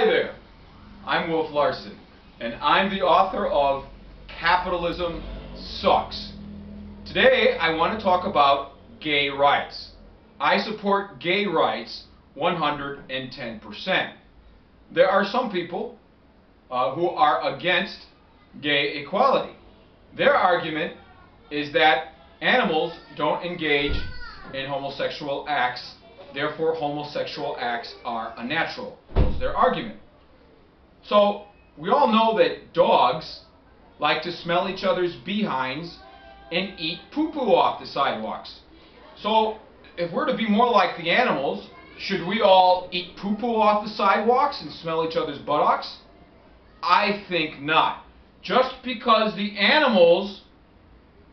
Hi there, I'm Wolf Larson, and I'm the author of Capitalism Sucks. Today I want to talk about gay rights. I support gay rights 110%. There are some people who are against gay equality. Their argument is that animals don't engage in homosexual acts, therefore homosexual acts are unnatural. That's their argument. So we all know that dogs like to smell each other's behinds and eat poo-poo off the sidewalks. So if we're to be more like the animals, should we all eat poo-poo off the sidewalks and smell each other's buttocks? I think not. Just because the animals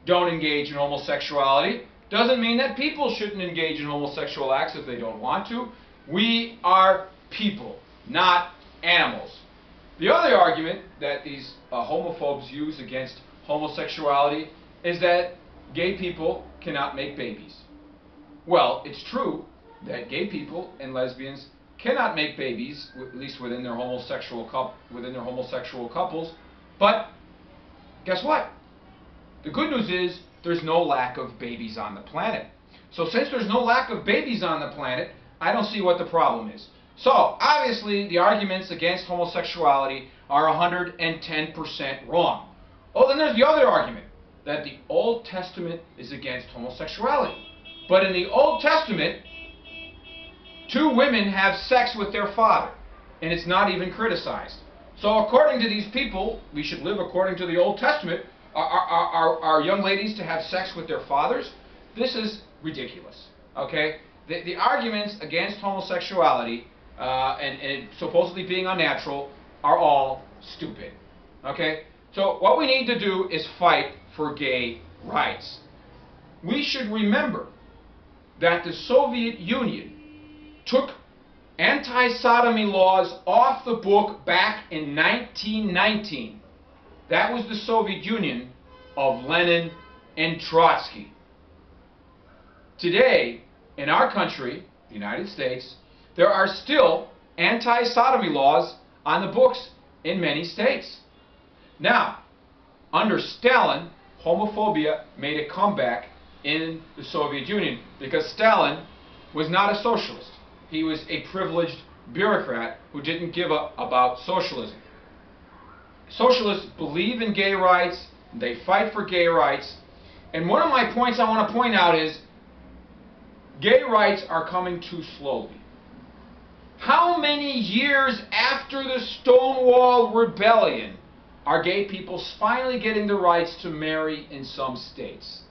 don't engage in homosexuality doesn't mean that people shouldn't engage in homosexual acts if they don't want to. We are people, not animals. The other argument that these homophobes use against homosexuality is that gay people cannot make babies. Well, it's true that gay people and lesbians cannot make babies, at least within their homosexual couples, but guess what? The good news is there's no lack of babies on the planet. So since there's no lack of babies on the planet, I don't see what the problem is. So obviously the arguments against homosexuality are 110% wrong. Oh, then there's the other argument, that the Old Testament is against homosexuality. But in the Old Testament, two women have sex with their father, and it's not even criticized. So according to these people, we should live according to the Old Testament. Are young ladies to have sex with their fathers? This is ridiculous. Okay? The arguments against homosexuality and it supposedly being unnatural are all stupid. Okay? So what we need to do is fight for gay rights. We should remember that the Soviet Union took anti-sodomy laws off the book back in 1919. That was the Soviet Union of Lenin and Trotsky. Today, in our country, the United States, there are still anti-sodomy laws on the books in many states. Now, under Stalin, homophobia made a comeback in the Soviet Union because Stalin was not a socialist. He was a privileged bureaucrat who didn't give up about socialism. Socialists believe in gay rights, they fight for gay rights, and one of my points I want to point out is gay rights are coming too slowly. How many years after the Stonewall Rebellion are gay people finally getting the rights to marry in some states?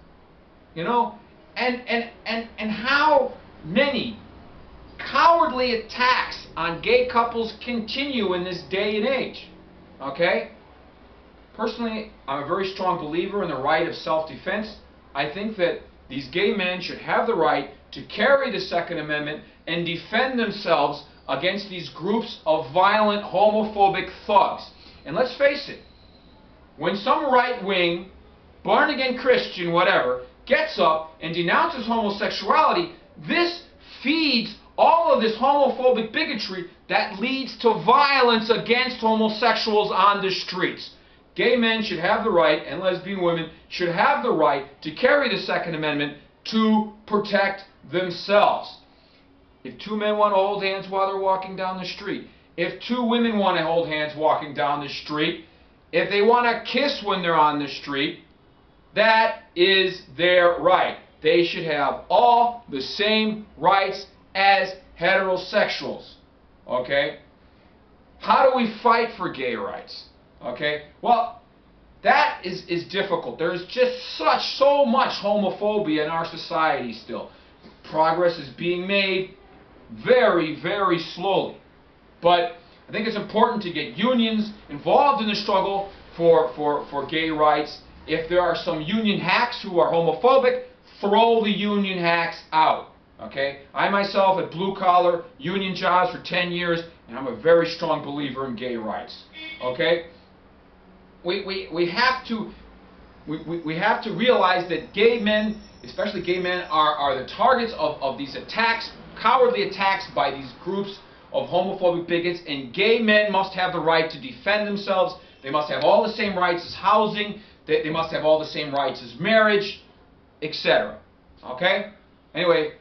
You know, and how many cowardly attacks on gay couples continue in this day and age? Okay? Personally, I'm a very strong believer in the right of self-defense. I think that these gay men should have the right to carry the Second Amendment and defend themselves against these groups of violent, homophobic thugs. And let's face it, when some right-wing, born-again Christian, whatever, gets up and denounces homosexuality, this feeds all of this homophobic bigotry that leads to violence against homosexuals on the streets. Gay men should have the right, and lesbian women should have the right to carry the Second Amendment to protect themselves. If two men want to hold hands while they're walking down the street, if two women want to hold hands walking down the street, if they want to kiss when they're on the street, that is their right. They should have all the same rights as heterosexuals. Okay? How do we fight for gay rights? Okay? Well, that is difficult. There is just so much homophobia in our society still. Progress is being made very, very slowly. But I think it's important to get unions involved in the struggle for gay rights. If there are some union hacks who are homophobic, throw the union hacks out. Okay? I myself had blue-collar union jobs for 10 years, and I'm a very strong believer in gay rights. Okay? We have to realize that gay men, especially gay men, are the targets of these attacks, cowardly attacks by these groups of homophobic bigots, and gay men must have the right to defend themselves. They must have all the same rights as housing. They must have all the same rights as marriage, etc. Okay? Anyway,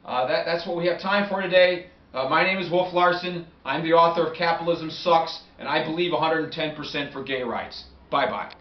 that's what we have time for today. My name is Wolf Larson. I'm the author of Capitalism Sucks, and I believe 110% for gay rights. Bye-bye.